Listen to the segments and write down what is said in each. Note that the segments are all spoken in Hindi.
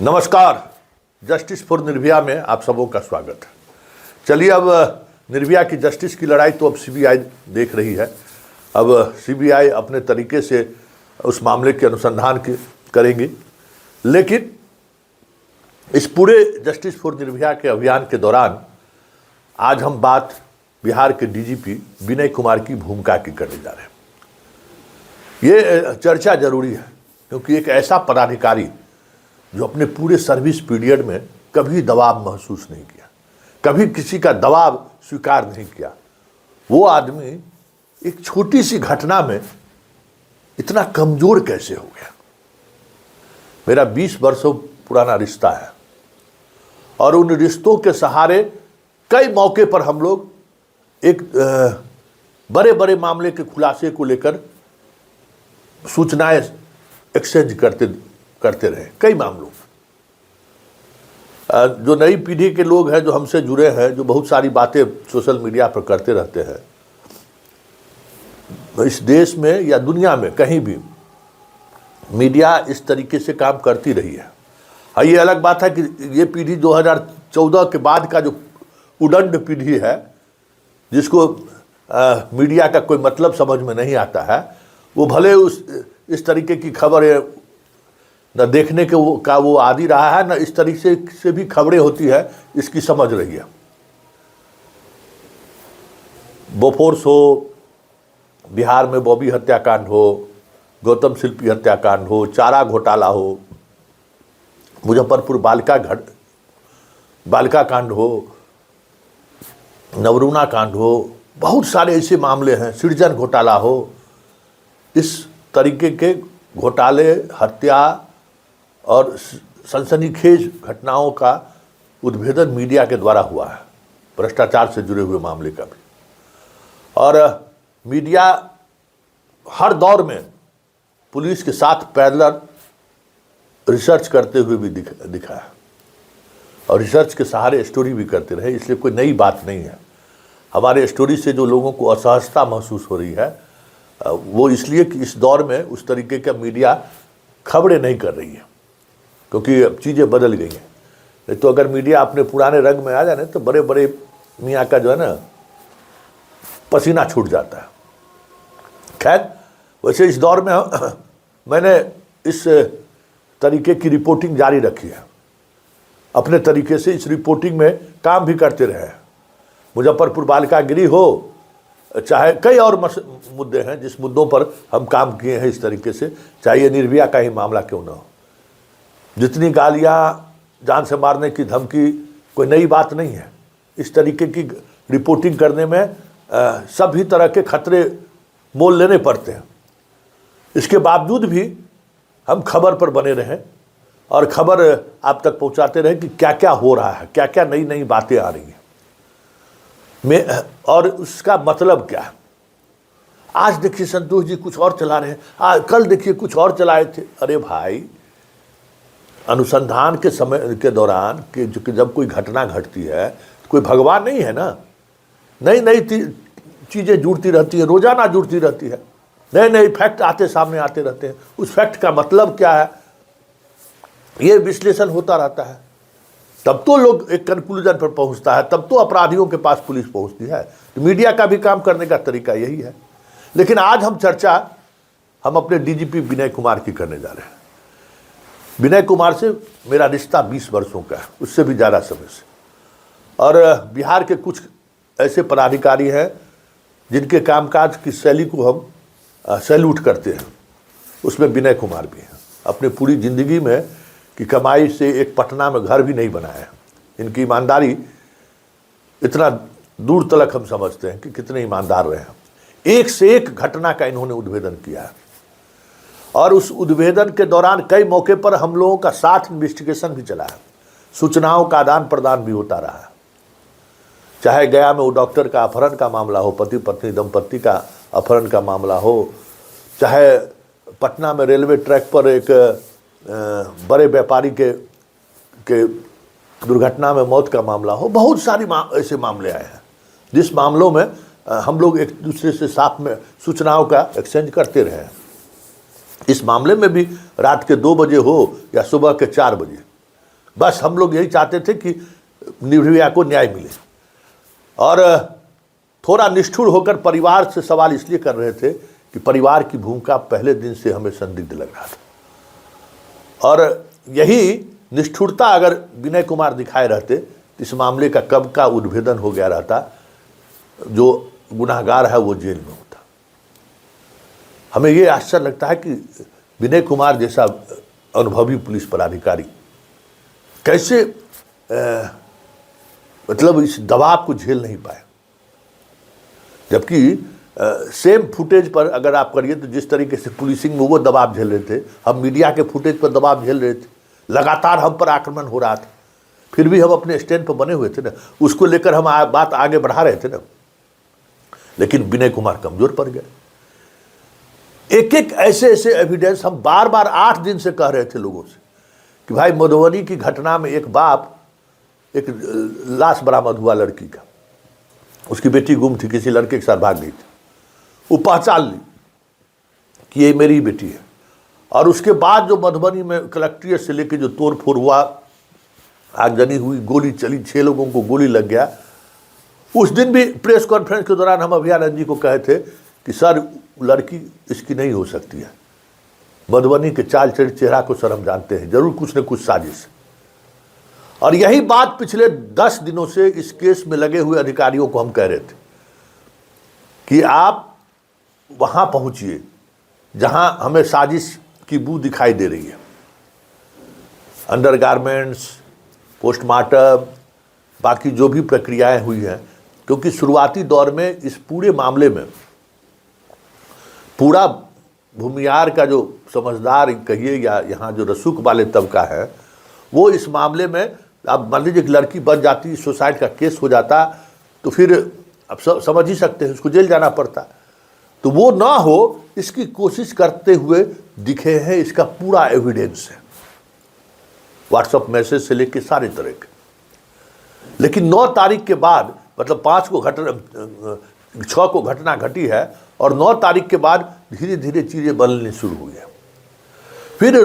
नमस्कार। जस्टिस फॉर निर्भया में आप सबों का स्वागत है। चलिए, अब निर्भया की जस्टिस की लड़ाई तो अब सीबीआई देख रही है। अब सीबीआई अपने तरीके से उस मामले के अनुसंधान करेंगी, लेकिन इस पूरे जस्टिस फॉर निर्भया के अभियान के दौरान आज हम बात बिहार के डीजीपी विनय कुमार की भूमिका की करने जा रहे हैं। ये चर्चा जरूरी है क्योंकि एक ऐसा पदाधिकारी जो अपने पूरे सर्विस पीरियड में कभी दबाव महसूस नहीं किया, कभी किसी का दबाव स्वीकार नहीं किया, वो आदमी एक छोटी सी घटना में इतना कमजोर कैसे हो गया। मेरा 20 वर्षों पुराना रिश्ता है और उन रिश्तों के सहारे कई मौके पर हम लोग एक बड़े बड़े मामले के खुलासे को लेकर सूचनाएं एक्सचेंज करते रहे। कई मामलों में जो नई पीढ़ी के लोग हैं, जो हमसे जुड़े हैं, जो बहुत सारी बातें सोशल मीडिया पर करते रहते हैं, इस देश में या दुनिया में कहीं भी मीडिया इस तरीके से काम करती रही है। हाँ, ये अलग बात है कि ये पीढ़ी 2014 के बाद का जो उदंड पीढ़ी है, जिसको मीडिया का कोई मतलब समझ में नहीं आता है, वो भले इस तरीके की खबरें न देखने के वो आदी रहा है, न इस तरीके से भी खबरें होती है इसकी समझ रही है। बोफोर्स हो, बिहार में बॉबी हत्याकांड हो, गौतम शिल्पी हत्याकांड हो, चारा घोटाला हो, मुजफ्फरपुर बालिका कांड हो, नवरूणा कांड हो, बहुत सारे ऐसे मामले हैं, सृजन घोटाला हो। इस तरीके के घोटाले, हत्या और सनसनीखेज घटनाओं का उद्भेदन मीडिया के द्वारा हुआ है, भ्रष्टाचार से जुड़े हुए मामले का भी। और मीडिया हर दौर में पुलिस के साथ पैरेलल रिसर्च करते हुए भी दिखा है और रिसर्च के सहारे स्टोरी भी करते रहे, इसलिए कोई नई बात नहीं है। हमारे स्टोरी से जो लोगों को असहजता महसूस हो रही है वो इसलिए कि इस दौर में उस तरीके का मीडिया खबरें नहीं कर रही है, क्योंकि अब चीज़ें बदल गई हैं। नहीं तो अगर मीडिया अपने पुराने रंग में आ जाए तो बड़े बड़े मियाँ का जो है ना पसीना छूट जाता है। खैर, वैसे इस दौर में मैंने इस तरीके की रिपोर्टिंग जारी रखी है। अपने तरीके से इस रिपोर्टिंग में काम भी करते रहे हैं। मुजफ्फरपुर बालिका गिरी हो, चाहे कई और मुद्दे हैं जिस मुद्दों पर हम काम किए हैं इस तरीके से, चाहे ये निर्भया का ही मामला क्यों ना हो। जितनी गालियाँ, जान से मारने की धमकी कोई नई बात नहीं है। इस तरीके की रिपोर्टिंग करने में सभी तरह के खतरे मोल लेने पड़ते हैं। इसके बावजूद भी हम खबर पर बने रहें और खबर आप तक पहुंचाते रहें कि क्या क्या हो रहा है, क्या क्या नई नई बातें आ रही हैं और उसका मतलब क्या है। आज देखिए संतोष जी कुछ और चला रहे हैं, कल देखिए कुछ और चलाए थे। अरे भाई, अनुसंधान के समय के दौरान कि जब कोई घटना घटती है, कोई भगवान नहीं है ना। नई नई चीज़ें जुड़ती रहती है, रोजाना जुड़ती रहती है, नए नए फैक्ट सामने आते रहते हैं। उस फैक्ट का मतलब क्या है, ये विश्लेषण होता रहता है। तब तो लोग एक कंक्लूजन पर पहुंचता है, तब तो अपराधियों के पास पुलिस पहुंचती है। तो मीडिया का भी काम करने का तरीका यही है। लेकिन आज हम अपने डीजीपी विनय कुमार की करने जा रहे हैं। विनय कुमार से मेरा रिश्ता 20 वर्षों का है, उससे भी ज़्यादा समय से। और बिहार के कुछ ऐसे पदाधिकारी हैं जिनके कामकाज की शैली को हम सैल्यूट करते हैं, उसमें विनय कुमार भी हैं। अपनी पूरी ज़िंदगी में की कमाई से एक पटना में घर भी नहीं बनाया है। इनकी ईमानदारी इतना दूर तलक हम समझते हैं कि कितने ईमानदार रहे हैं। एक से एक घटना का इन्होंने उद्भेदन किया है और उस उद्भेदन के दौरान कई मौके पर हम लोगों का साथ इन्वेस्टिगेशन भी चला है, सूचनाओं का आदान प्रदान भी होता रहा है। चाहे गया में वो डॉक्टर का अपहरण का मामला हो, पति पत्नी दंपत्ति का अपहरण का मामला हो, चाहे पटना में रेलवे ट्रैक पर एक बड़े व्यापारी के दुर्घटना में मौत का मामला हो। बहुत सारी ऐसे मामले आए हैं जिस मामलों में हम लोग एक दूसरे से साथ में सूचनाओं का एक्सचेंज करते रहे। इस मामले में भी रात के 2 बजे हो या सुबह के 4 बजे, बस हम लोग यही चाहते थे कि निर्भया को न्याय मिले। और थोड़ा निष्ठुर होकर परिवार से सवाल इसलिए कर रहे थे कि परिवार की भूमिका पहले दिन से हमें संदिग्ध लग रहा था, और यही निष्ठुरता अगर विनय कुमार दिखाए रहते तो इस मामले का कब का उद्भेदन हो गया रहता, जो गुनाहगार है वो जेल में होता। हमें ये आश्चर्य लगता है कि विनय कुमार जैसा अनुभवी पुलिस पदाधिकारी कैसे मतलब इस दबाव को झेल नहीं पाए, जबकि सेम फुटेज पर अगर आप करिए तो जिस तरीके से पुलिसिंग में वो दबाव झेल रहे थे, हम मीडिया के फुटेज पर दबाव झेल रहे थे, लगातार हम पर आक्रमण हो रहा था, फिर भी हम अपने स्टैंड पर बने हुए थे ना, उसको लेकर हम बात आगे बढ़ा रहे थे ना। लेकिन विनय कुमार कमजोर पड़ गए। एक एक ऐसे ऐसे एविडेंस हम बार बार 8 दिन से कह रहे थे लोगों से कि भाई मधुबनी की घटना में एक बाप, एक लाश बरामद हुआ लड़की का, उसकी बेटी गुम थी, किसी लड़के के साथ भाग गई थी, वो पहचान ली कि ये मेरी बेटी है। और उसके बाद जो मधुबनी में कलेक्ट्रेट से लेके जो तोड़ फोड़ हुआ, आगजनी हुई, गोली चली, 6 लोगों को गोली लग गया, उस दिन भी प्रेस कॉन्फ्रेंस के दौरान हम अभियानंद जी को कहे थे कि सर लड़की इसकी नहीं हो सकती है, मधुबनी के चाल चेहरा को सर हम जानते हैं, जरूर कुछ न कुछ साजिश। और यही बात पिछले 10 दिनों से इस केस में लगे हुए अधिकारियों को हम कह रहे थे कि आप वहां पहुंचिए जहां हमें साजिश की बू दिखाई दे रही है। अंडरगारमेंट्स, पोस्टमार्टम, बाकी जो भी प्रक्रियाएं हुई हैं, क्योंकि शुरुआती दौर में इस पूरे मामले में पूरा भूमियार का जो समझदार कहिए या यहाँ जो रसूख वाले तबका है, वो इस मामले में, अब मान लीजिए कि लड़की बच जाती, सुसाइड का केस हो जाता, तो फिर अब समझ ही सकते हैं उसको जेल जाना पड़ता। तो वो ना हो इसकी कोशिश करते हुए दिखे हैं, इसका पूरा एविडेंस है, व्हाट्सएप मैसेज से लेके सारे तरह के। लेकिन 9 तारीख के बाद, मतलब 6 को घटना घटी है और 9 तारीख के बाद धीरे धीरे चीज़ें बदलनी शुरू हुई है। फिर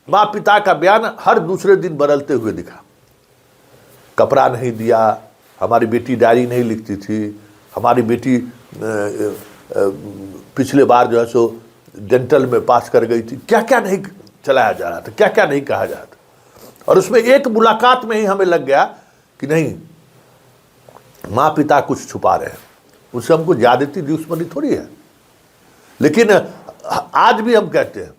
माँ पिता का बयान हर दूसरे दिन बदलते हुए दिखा। कपड़ा नहीं दिया, हमारी बेटी डायरी नहीं लिखती थी, हमारी बेटी पिछले बार जो है सो डेंटल में पास कर गई थी, क्या क्या नहीं चलाया जा रहा था, क्या क्या नहीं कहा जा रहा था। और उसमें एक मुलाकात में ही हमें लग गया कि नहीं, माँ पिता कुछ छुपा रहे हैं, उससे हमको ज्यादती दुश्मनी थोड़ी है। लेकिन आज भी हम कहते हैं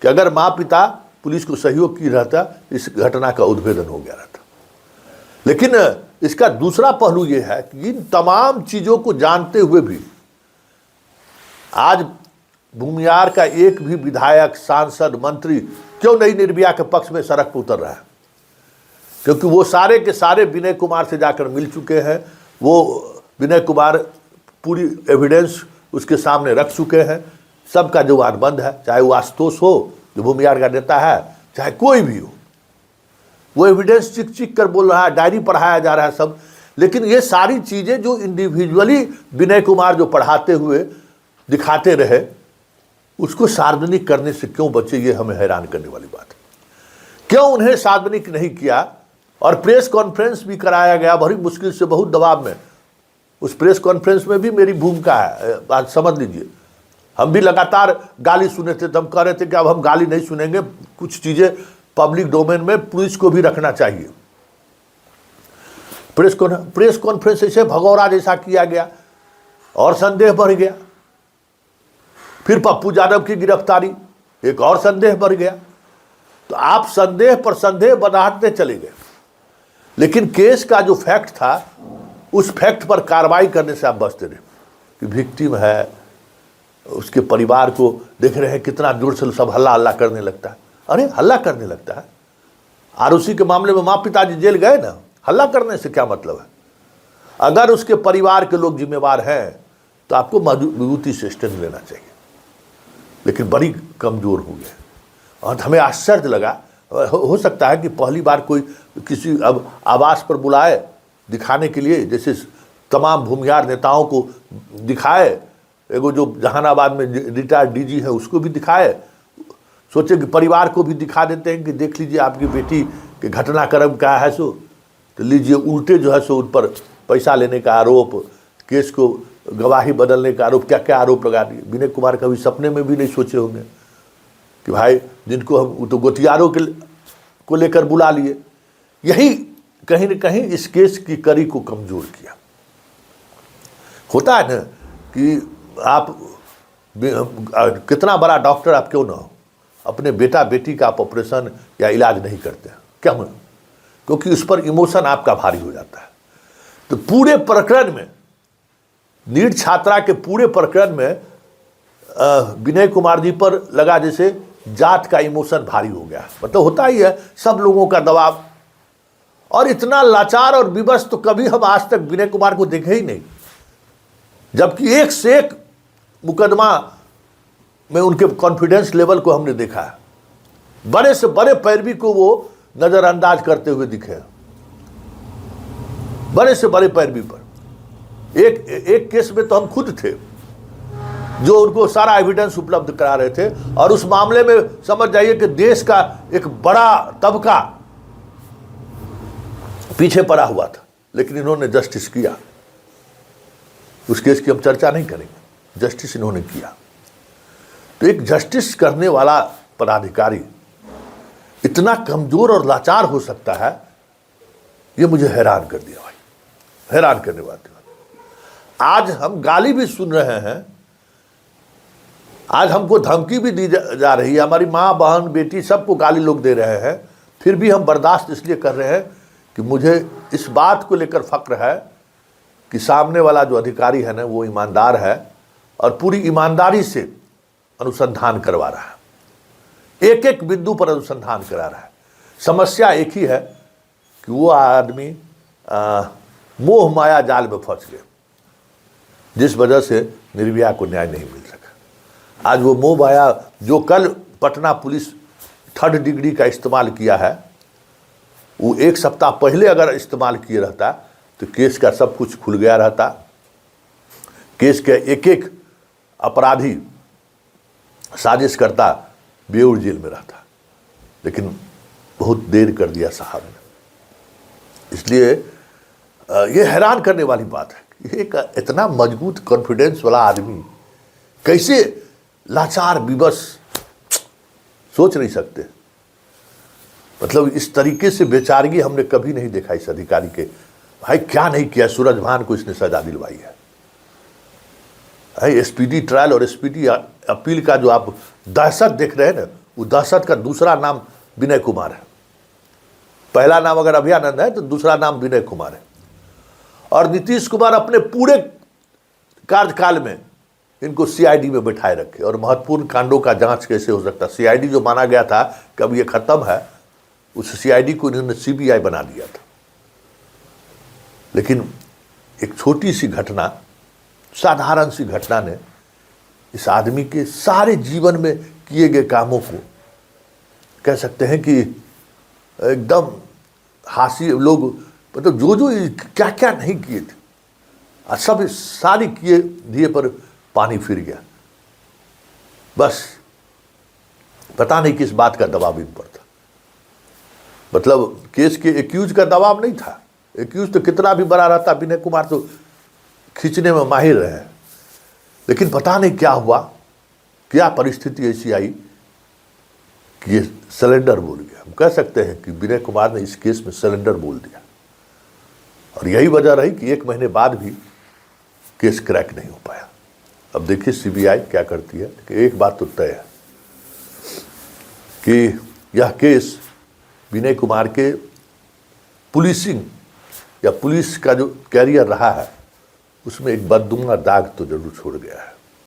कि अगर माँ पिता पुलिस को सहयोग की रहता, इस घटना का उद्भेदन हो गया रहता। लेकिन इसका दूसरा पहलू यह है कि इन तमाम चीजों को जानते हुए भी आज भूमियार का एक भी विधायक, सांसद, मंत्री क्यों नहीं निर्भया के पक्ष में सड़क पर उतर रहा है? क्योंकि वो सारे के सारे विनय कुमार से जाकर मिल चुके हैं। वो विनय कुमार पूरी एविडेंस उसके सामने रख चुके हैं। सबका जवान बंद है, चाहे वो आशुतोष हो जो भूमियार का नेता है, चाहे कोई भी हो, वो एविडेंस चिक चिक कर बोल रहा है, डायरी पढ़ाया जा रहा है सब। लेकिन ये सारी चीजें जो इंडिविजुअली विनय कुमार जो पढ़ाते हुए दिखाते रहे, उसको सार्वजनिक करने से क्यों बचे, ये हमें हैरान करने वाली बात है। क्यों उन्हें सार्वजनिक नहीं किया? और प्रेस कॉन्फ्रेंस भी कराया गया बड़ी मुश्किल से, बहुत दबाव में। उस प्रेस कॉन्फ्रेंस में भी मेरी भूमिका है, आज समझ लीजिए। हम भी लगातार गाली सुने थे, तो हम कह रहे थे कि अब हम गाली नहीं सुनेंगे, कुछ चीजें पब्लिक डोमेन में पुलिस को भी रखना चाहिए। प्रेस कॉन्फ्रेंस ऐसे भगौरा जैसा किया गया और संदेह बढ़ गया। फिर पप्पू यादव की गिरफ्तारी, एक और संदेह बढ़ गया। तो आप संदेह पर संदेह बढ़ाते चले गए। लेकिन केस का जो फैक्ट था, उस फैक्ट पर कार्रवाई करने से आप बचते रहे कि विक्टिम है, उसके परिवार को देख रहे हैं कितना जोर से सब हल्ला हल्ला करने लगता है। अरे हल्ला करने लगता है? आरओसी के मामले में माँ पिताजी जेल गए ना, हल्ला करने से क्या मतलब है? अगर उसके परिवार के लोग जिम्मेवार हैं तो आपको मजबूती से स्टैंड लेना चाहिए। लेकिन बड़ी कमजोर हो गए और हमें आश्चर्य लगा। हो सकता है कि पहली बार कोई किसी अब आवास पर बुलाए दिखाने के लिए, जैसे तमाम भूमियार नेताओं को दिखाए, एगो जो जहानाबाद में रिटायर्ड डीजी है उसको भी दिखाए, सोचे कि परिवार को भी दिखा देते हैं कि देख लीजिए आपकी बेटी कि घटनाक्रम क्या है सो, तो लीजिए उल्टे जो है सो उन पर पैसा लेने का आरोप, केस को गवाही बदलने का आरोप, क्या क्या आरोप लगा दिए। विनय कुमार कभी सपने में भी नहीं सोचे होंगे कि भाई जिनको हम तो गोतियारों को लेकर बुला लिए। यही कहीं न कहीं इस केस की कड़ी को कमजोर किया। होता है ना कि आप कितना बड़ा डॉक्टर आप क्यों ना हो, अपने बेटा बेटी का आप ऑपरेशन या इलाज नहीं करते हैं, क्या हो? क्योंकि उस पर इमोशन आपका भारी हो जाता है। तो पूरे प्रकरण में, नीट छात्रा के पूरे प्रकरण में विनय कुमार जी पर लगा जैसे जात का इमोशन भारी हो गया। मतलब होता ही है, सब लोगों का दबाव, और इतना लाचार और विवश तो कभी हम आज तक विनय कुमार को देखे ही नहीं। जबकि एक से एक मुकदमा में उनके कॉन्फिडेंस लेवल को हमने देखा है। बड़े से बड़े पैरवी को वो नजरअंदाज करते हुए दिखे, बड़े से बड़े पैरवी पर। एक केस में तो हम खुद थे जो उनको सारा एविडेंस उपलब्ध करा रहे थे, और उस मामले में समझ जाइए कि देश का एक बड़ा तबका पीछे पड़ा हुआ था, लेकिन इन्होंने जस्टिस किया। उस केस की हम चर्चा नहीं करेंगे, जस्टिस इन्होंने किया। तो एक जस्टिस करने वाला पदाधिकारी इतना कमजोर और लाचार हो सकता है, ये मुझे हैरान कर दिया भाई, हैरान करने वाली बात। आज हम गाली भी सुन रहे हैं, आज हमको धमकी भी दी जा रही है, हमारी माँ बहन बेटी सबको गाली लोग दे रहे हैं, फिर भी हम बर्दाश्त इसलिए कर रहे हैं कि मुझे इस बात को लेकर फक्र है कि सामने वाला जो अधिकारी है ना, वो ईमानदार है और पूरी ईमानदारी से अनुसंधान करवा रहा है, एक एक बिंदु पर अनुसंधान करा रहा है। समस्या एक ही है कि वो आदमी मोह माया जाल में फंस गए, जिस वजह से निर्भया को न्याय नहीं मिल सका। आज वो मोह माया जो कल पटना पुलिस 3rd डिग्री का इस्तेमाल किया है, वो एक सप्ताह पहले अगर इस्तेमाल किए रहता तो केस का सब कुछ खुल गया रहता, केस के एक एक अपराधी साजिश करता बेऊर जेल में रहता, लेकिन बहुत देर कर दिया साहब ने। इसलिए ये हैरान करने वाली बात है कि एक इतना मजबूत कॉन्फिडेंस वाला आदमी कैसे लाचार विवश, सोच नहीं सकते। मतलब इस तरीके से बेचारगी हमने कभी नहीं देखा इस अधिकारी के। भाई क्या नहीं किया, सूरज भान को इसने सजा दिलवाई है। एसपीडी ट्रायल और एसपीडी अपील का जो आप दहशत देख रहे हैं ना, वो दहशत का दूसरा नाम विनय कुमार है। पहला नाम अगर अभयानंद है तो दूसरा नाम विनय कुमार है। और नीतीश कुमार अपने पूरे कार्यकाल में इनको सीआईडी में बैठाए रखे, और महत्वपूर्ण कांडों का जांच कैसे हो सकता। सीआईडी जो माना गया था कब ये खत्म है, उस सीआईडी को इन्होंने सीबीआई बना दिया था। लेकिन एक छोटी सी घटना, साधारण सी घटना ने इस आदमी के सारे जीवन में किए गए कामों को कह सकते हैं कि एकदम हासी लोग, मतलब जो क्या क्या नहीं किए थे, सब सारी किए दिए पर पानी फिर गया। बस पता नहीं किस बात का दबाव इन पर था। मतलब केस के एक्यूज का दबाव नहीं था। एक्यूज तो कितना भी बड़ा रहता, विनय कुमार तो खींचने में माहिर रहे, लेकिन पता नहीं क्या हुआ, क्या परिस्थिति ऐसी आई कि ये सिलेंडर बोल गया। हम कह सकते हैं कि विनय कुमार ने इस केस में सिलेंडर बोल दिया, और यही वजह रही कि 1 महीने बाद भी केस क्रैक नहीं हो पाया। अब देखिए सीबीआई क्या करती है। कि एक बात तो तय है कि यह केस विनय कुमार के पुलिसिंग या पुलिस का जो कैरियर रहा है, उसमें एक बददुआ दाग तो जरूर छोड़ गया है।